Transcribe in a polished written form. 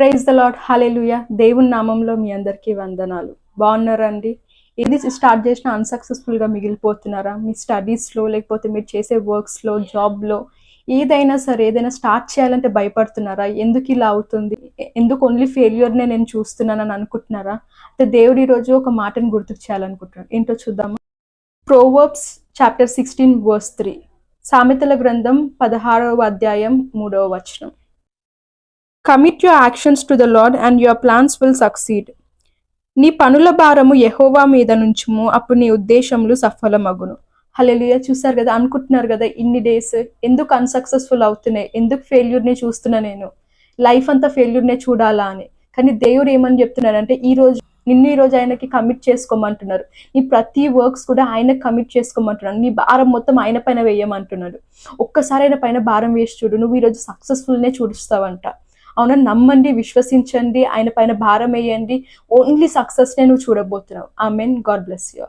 Praise the lord, హల్లెలూయా. దేవుని నామంలో మీ అందరికీ వందనాలు. బాగున్నారండి? ఇది స్టార్ట్ చేసిన అన్సక్సెస్ఫుల్గా మిగిలిపోతున్నారా? మీ స్టడీస్లో, లేకపోతే మీరు చేసే వర్క్స్లో, జాబ్లో, ఏదైనా సరే, ఏదైనా స్టార్ట్ చేయాలంటే భయపడుతున్నారా? ఎందుకు ఇలా అవుతుంది, ఎందుకు ఓన్లీ ఫెయిల్యూర్నే నేను చూస్తున్నానని అనుకుంటున్నారా? అంటే దేవుడు ఈరోజు ఒక మాటను గుర్తుకు చేయాలనుకుంటున్నాడు. ఏంటో చూద్దామా? Proverbs chapter 16 verse 3. సామెతల గ్రంథం 16వ అధ్యాయం 3వ వచనం. Commit your actions to the Lord and your plans will succeed. నీ పనుల భారము యెహోవా మీద నుంచుము, అప్పుడు నీ ఉద్దేశములు సఫలమగును. హల్లెలూయా. చూసారు కదా, అనుకుంటున్నారు కదా ఇన్ని డేస్ ఎందుకు అన్సక్సెస్ఫుల్ అవుతున్నాయి, ఎందుకు ఫెయిల్యూర్ని చూస్తున్నా, నేను లైఫ్ అంతా ఫెయిల్యూర్నే చూడాలా అని. కానీ దేవుడు ఏమని చెప్తున్నారంటే ఈ రోజు ఆయనకి కమిట్ చేసుకోమంటున్నారు. నీ ప్రతి వర్క్స్ కూడా ఆయనకు కమిట్ చేసుకోమంటున్నాడు. నీ భారం మొత్తం ఆయన పైన వేయమంటున్నాడు. ఒక్కసారి ఆయన పైన భారం వేసి చూడు, నువ్వు ఈరోజు సక్సెస్ఫుల్నే చూడుస్తావంట. అవునా? నమ్మండి, విశ్వసించండి, ఆయన పైన భారం వేయండి. ఓన్లీ సక్సెస్నే నువ్వు చూడబోతున్నావు. ఆమెన్. God bless you.